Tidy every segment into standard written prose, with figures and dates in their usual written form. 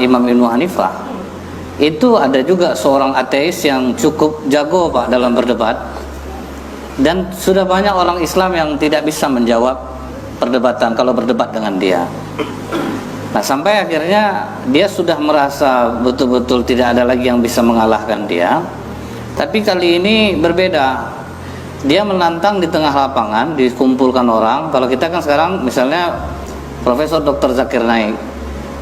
Imam Ibnu Hanifah, itu ada juga seorang ateis yang cukup jago Pak dalam berdebat, dan sudah banyak orang Islam yang tidak bisa menjawab perdebatan kalau berdebat dengan dia. Nah, sampai akhirnya dia sudah merasa betul-betul tidak ada lagi yang bisa mengalahkan dia. Tapi kali ini berbeda. Dia menantang di tengah lapangan, dikumpulkan orang. Kalau kita kan sekarang misalnya Profesor Dr. Zakir Naik,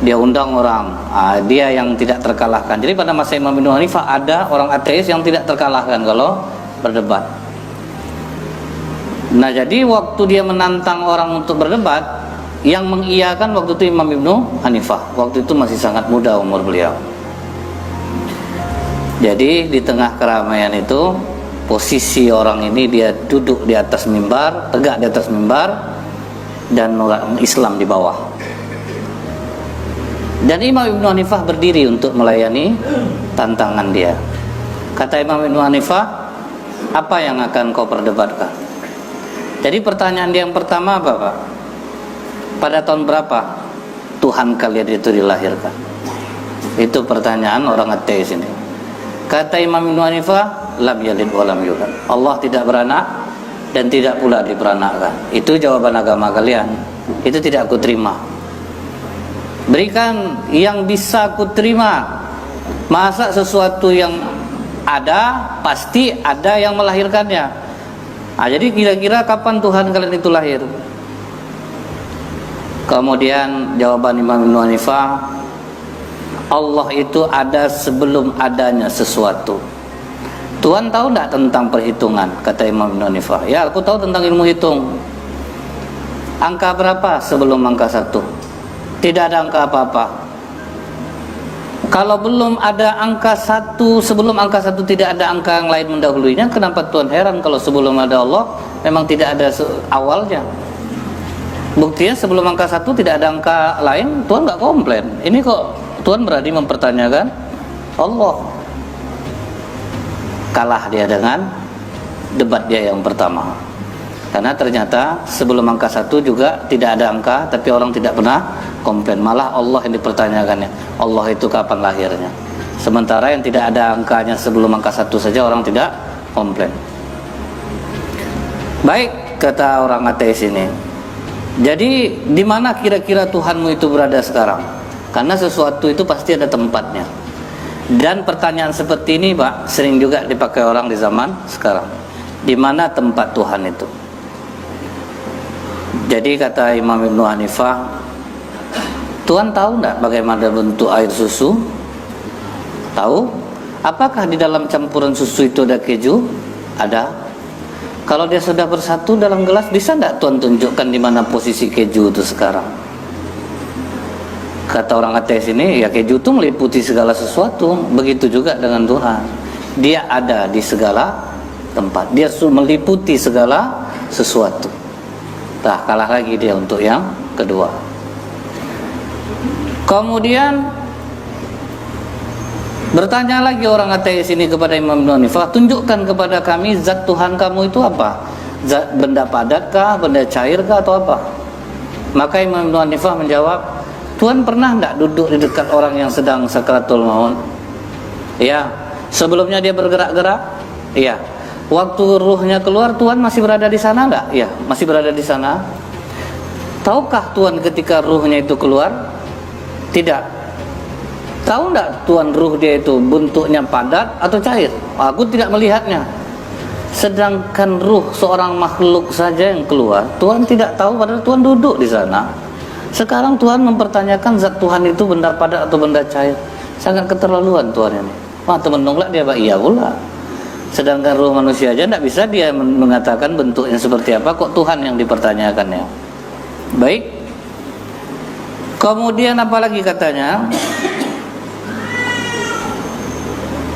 dia undang orang, dia yang tidak terkalahkan. Jadi pada masa Imam Ibnu Hanifah ada orang ateis yang tidak terkalahkan kalau berdebat. Nah, jadi waktu dia menantang orang untuk berdebat, yang mengiyakan waktu itu Imam Ibnu Hanifah. Waktu itu masih sangat muda umur beliau. Jadi di tengah keramaian itu, posisi orang ini dia duduk di atas mimbar, tegak di atas mimbar, dan orang Islam di bawah. Dan Imam Ibnu Hanifah berdiri untuk melayani tantangan dia. Kata Imam Ibnu Hanifah, apa yang akan kau perdebatkan? Jadi pertanyaan dia yang pertama apa, Pak? Pada tahun berapa Tuhan kalian itu dilahirkan? Itu pertanyaan orang ateis ini. Kata Imam Ibnu Hanifah, lam yalid wa lam yulad. Allah tidak beranak dan tidak pula diperanakkan. Itu jawaban agama kalian. Itu tidak aku terima. Berikan yang bisa aku terima. Masa sesuatu yang ada pasti ada yang melahirkannya. Nah, jadi kira-kira kapan Tuhan kalian itu lahir? Kemudian jawaban Imam Ibnu Hanifah, Allah itu ada sebelum adanya sesuatu. Tuhan tahu tidak tentang perhitungan? Kata Imam Ibnu Hanifah. Ya, aku tahu tentang ilmu hitung. Angka berapa sebelum angka 1? Tidak ada angka apa-apa. Kalau belum ada angka 1, sebelum angka 1 tidak ada angka yang lain mendahulunya, kenapa Tuhan heran kalau sebelum ada Allah memang tidak ada awalnya? Buktinya sebelum angka 1 tidak ada angka lain, Tuhan nggak komplain. Ini kok Tuhan berani mempertanyakan Allah. Kalah dia dengan debat dia yang pertama. Karena ternyata sebelum angka 1 juga tidak ada angka, tapi orang tidak pernah komplain. Malah Allah yang dipertanyakannya. Allah itu kapan lahirnya? Sementara yang tidak ada angkanya sebelum angka 1 saja orang tidak komplain. Baik, kata orang ateis ini. Jadi di mana kira-kira Tuhanmu itu berada sekarang? Karena sesuatu itu pasti ada tempatnya. Dan pertanyaan seperti ini, Pak, sering juga dipakai orang di zaman sekarang. Di mana tempat Tuhan itu? Jadi kata Imam Ibnu Hanifah, Tuhan tahu enggak bagaimana bentuk air susu? Tahu? Apakah di dalam campuran susu itu ada keju? Ada. Kalau dia sudah bersatu dalam gelas, bisa enggak Tuhan tunjukkan di mana posisi keju itu sekarang? Kata orang ateis ini, ya keju itu meliputi segala sesuatu. Begitu juga dengan Tuhan. Dia ada di segala tempat. Dia meliputi segala sesuatu. Nah, kalah lagi dia untuk yang kedua. Kemudian bertanya lagi orang ateis ini kepada Imam Ibnu Hanifah, tunjukkan kepada kami zat Tuhan kamu itu apa? Zat benda padatkah, benda cairkah, atau apa? Maka Imam Ibnu Hanifah menjawab, Tuhan pernah enggak duduk di dekat orang yang sedang sakaratul maut? Ya. Sebelumnya dia bergerak-gerak? Iya. Waktu ruhnya keluar, Tuhan masih berada di sana enggak? Iya, masih berada di sana. Tahukah Tuhan ketika ruhnya itu keluar? Tidak. Tahu enggak Tuhan ruh dia itu bentuknya padat atau cair? Aku tidak melihatnya. Sedangkan ruh seorang makhluk saja yang keluar, Tuhan tidak tahu, padahal Tuhan duduk di sana. Sekarang Tuhan mempertanyakan zat Tuhan itu benda padat atau benda cair. Sangat keterlaluan Tuhan ini. Wah, temen nolak dia, Pak. Iya pula. Sedangkan ruh manusia aja tidak bisa dia mengatakan bentuknya seperti apa, kok Tuhan yang dipertanyakannya. Baik. Kemudian apa lagi katanya?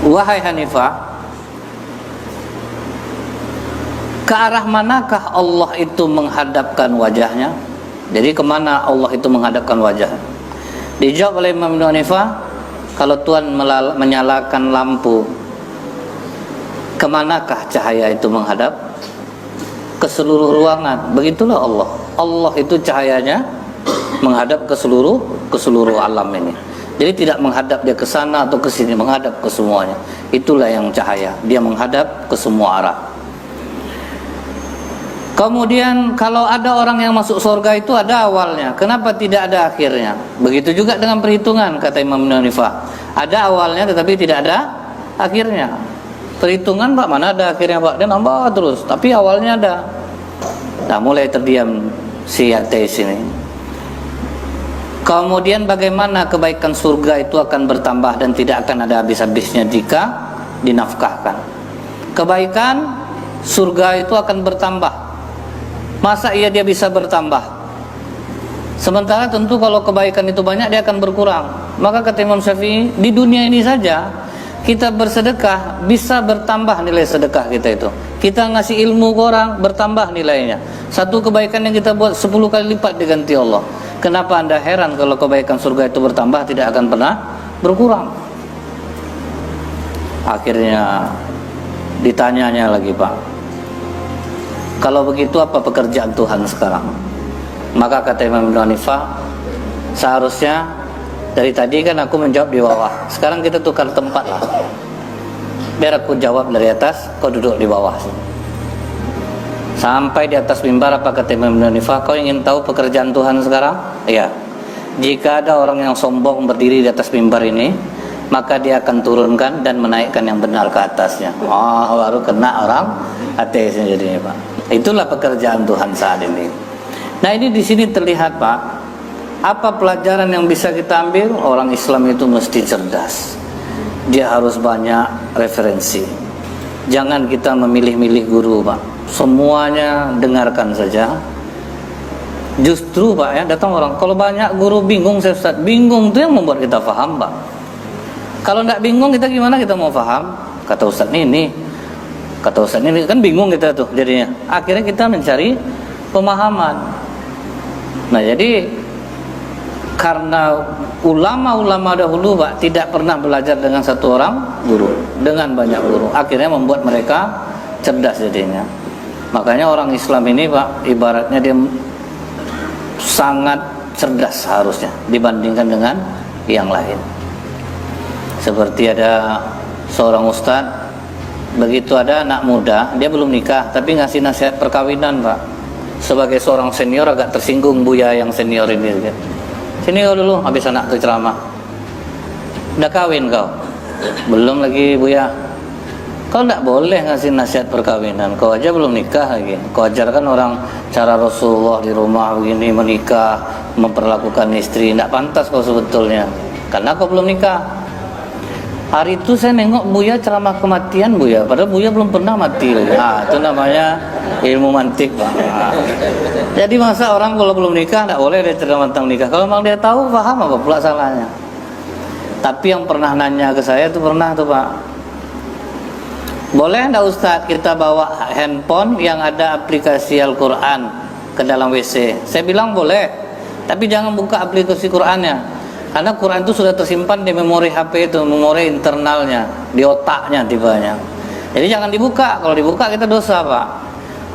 Wahai Hanifah, ke arah manakah Allah itu menghadapkan wajahnya? Jadi kemana Allah itu menghadapkan wajah? Dijawab oleh Imam Ibnu Hanifah, kalau Tuhan menyalakan lampu, kemanakah cahaya itu menghadap? Ke seluruh ruangan. Begitulah Allah. Allah itu cahayanya menghadap ke seluruh alam ini. Jadi tidak menghadap dia ke sana atau ke sini, menghadap ke semuanya. Itulah yang cahaya, dia menghadap ke semua arah. Kemudian kalau ada orang yang masuk surga itu ada awalnya, kenapa tidak ada akhirnya? Begitu juga dengan perhitungan, kata Imam Hanifah. Ada awalnya tetapi tidak ada akhirnya. Perhitungan Pak, mana ada akhirnya Pak? Dia nambah terus, tapi awalnya ada. Nah, mulai terdiam si ateis ini. Kemudian bagaimana kebaikan surga itu akan bertambah dan tidak akan ada habis-habisnya jika dinafkahkan. Kebaikan surga itu akan bertambah. Masa iya dia bisa bertambah? Sementara tentu kalau kebaikan itu banyak dia akan berkurang. Maka kata Imam Syafi'i, di dunia ini saja kita bersedekah bisa bertambah nilai sedekah kita itu. Kita ngasih ilmu ke orang bertambah nilainya. Satu kebaikan yang kita buat 10 kali lipat diganti Allah. Kenapa Anda heran kalau kebaikan surga itu bertambah tidak akan pernah berkurang? Akhirnya ditanyanya lagi, Pak, kalau begitu apa pekerjaan Tuhan sekarang? Maka kata Imam Hanifah, seharusnya dari tadi kan aku menjawab di bawah, sekarang kita tukar tempat lah. Biar aku jawab dari atas, kau duduk di bawah. Sampai di atas mimbar, apa kata Imam Hanifah, kau ingin tahu pekerjaan Tuhan sekarang? Iya. Jika ada orang yang sombong berdiri di atas mimbar ini, maka dia akan turunkan dan menaikkan yang benar ke atasnya. Baru kena orang ateisnya jadinya, Pak. Itulah pekerjaan Tuhan saat ini. Nah, ini di sini terlihat, Pak, apa pelajaran yang bisa kita ambil? Orang Islam itu mesti cerdas. Dia harus banyak referensi. Jangan kita memilih-milih guru, Pak. Semuanya dengarkan saja. Justru, Pak, ya, datang orang, kalau banyak guru bingung, saya Ustaz, bingung itu yang membuat kita paham, Pak. Kalau tidak bingung kita gimana kita mau paham? Kata Ustaz ini, kata Ustaz ini, kan bingung kita tuh jadinya. Akhirnya kita mencari pemahaman. Nah, jadi karena ulama-ulama dahulu, Pak, tidak pernah belajar dengan satu orang guru, dengan banyak guru. Akhirnya membuat mereka cerdas jadinya. Makanya orang Islam ini, Pak, ibaratnya dia sangat cerdas harusnya dibandingkan dengan yang lain. Seperti ada seorang ustadz, begitu ada anak muda, dia belum nikah tapi ngasih nasihat perkawinan, Pak. Sebagai seorang senior agak tersinggung Buya yang senior ini. Sini kau dulu, habis anak itu ceramah. Udah kawin kau? Belum lagi, Buya. Kau tidak boleh ngasih nasihat perkawinan, kau aja belum nikah lagi. Kau ajarkan orang cara Rasulullah di rumah begini, menikah, memperlakukan istri. Tidak pantas kau sebetulnya, karena kau belum nikah. Hari itu saya nengok Buya ceramah kematian, Buya, padahal Buya belum pernah mati lagi. Itu namanya ilmu mantik, Pak. Jadi masa orang kalau belum nikah tidak boleh dia ceramah tentang nikah. Kalau memang dia tahu, paham, apa pula salahnya? Tapi yang pernah nanya ke saya itu pernah tuh, Pak, boleh enggak Ustaz kita bawa handphone yang ada aplikasi Al-Quran ke dalam WC? Saya bilang boleh, tapi jangan buka aplikasi Qurannya. Karena Quran itu sudah tersimpan di memori HP itu, memori internalnya, di otaknya tibanya. Jadi jangan dibuka. Kalau dibuka kita dosa, Pak.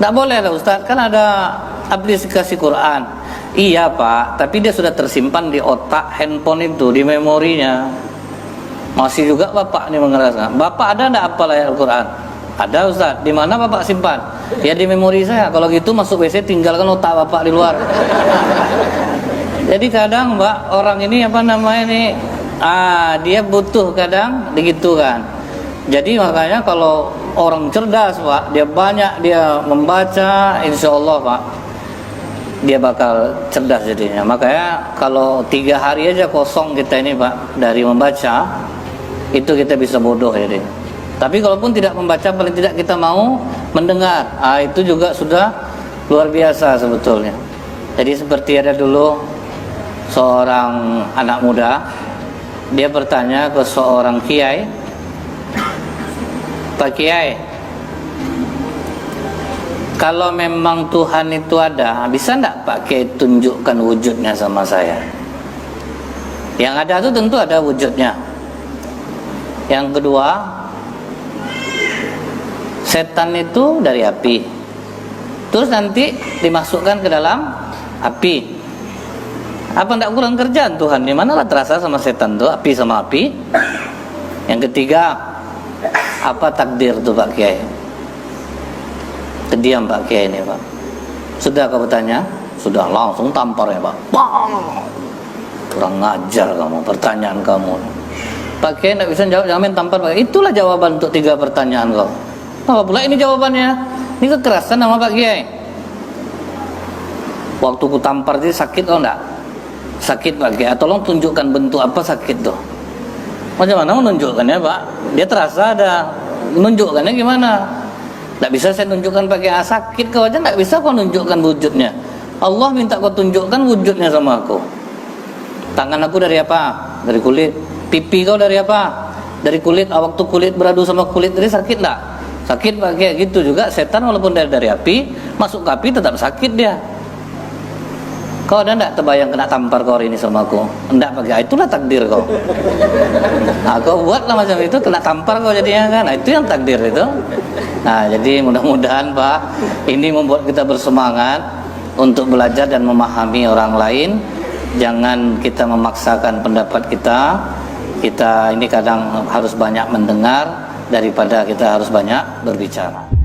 Tidak boleh lah Ustaz, kan ada aplikasi Quran. Iya, Pak, tapi dia sudah tersimpan di otak handphone itu, di memorinya. Masih juga Bapak ini mengerasa. Bapak ada enggak hafal ayat Al-Quran? Ada, Ustaz. Di mana Bapak simpan? Ya di memori saya. Kalau gitu masuk WC tinggalkan otak Bapak di luar. Jadi kadang, Mbak, orang ini dia butuh kadang begitu kan. Jadi makanya kalau orang cerdas, Pak, dia banyak dia membaca, insya Allah, Pak, dia bakal cerdas jadinya. Makanya kalau 3 hari aja kosong kita ini, Pak, dari membaca, itu kita bisa bodoh jadi. Tapi kalaupun tidak membaca, paling tidak kita mau mendengar. Itu juga sudah luar biasa sebetulnya. Jadi seperti ada dulu seorang anak muda, dia bertanya ke seorang kiai, Pak Kiai, kalau memang Tuhan itu ada, bisa enggak Pak Kiai tunjukkan wujudnya sama saya? Yang ada itu tentu ada wujudnya. Yang kedua, setan itu dari api, terus nanti dimasukkan ke dalam api. Apa tidak kurang kerjaan Tuhan? Di manalah terasa sama setan tuh, api sama api. Yang ketiga, apa takdir tuh Pak Kiai? Kediam Pak Kiai ini Pak. Sudah kau bertanya? Sudah, langsung tampar ya Pak. Bang! Kurang ngajar kamu, pertanyaan kamu. Pak Kiai tidak bisa jawab, jangan main tampar Pak Kiai. Itulah jawaban untuk 3 pertanyaan kau. Apa pula ini jawabannya? Ini kekerasan sama Pak Kiai. Waktu ku tampar itu sakit kau enggak? Sakit Pak Kiai. Tolong tunjukkan bentuk apa sakit tuh. Macam mana menunjukkannya Pak? Dia terasa ada. Menunjukkannya gimana? Tidak bisa saya tunjukkan pakai sakit kau aja, tidak bisa kau tunjukkan wujudnya. Allah minta kau tunjukkan wujudnya sama aku. Tangan aku dari apa? Dari kulit. Pipi kau dari apa? Dari kulit. Waktu kulit beradu sama kulit tadi sakit enggak? Sakit Pak Kiai. Gitu juga setan walaupun dari api, masuk ke api tetap sakit dia. Kau ada enggak terbayang kena tampar kau hari ini sama aku? Enggak Pak Kiai. Itulah takdir kau. Nah, kau buatlah macam itu, kena tampar kau jadinya kan. Nah, itu yang takdir itu. Nah, jadi mudah-mudahan Pak, ini membuat kita bersemangat untuk belajar dan memahami orang lain. Jangan kita memaksakan pendapat kita. Kita ini kadang harus banyak mendengar daripada kita harus banyak berbicara.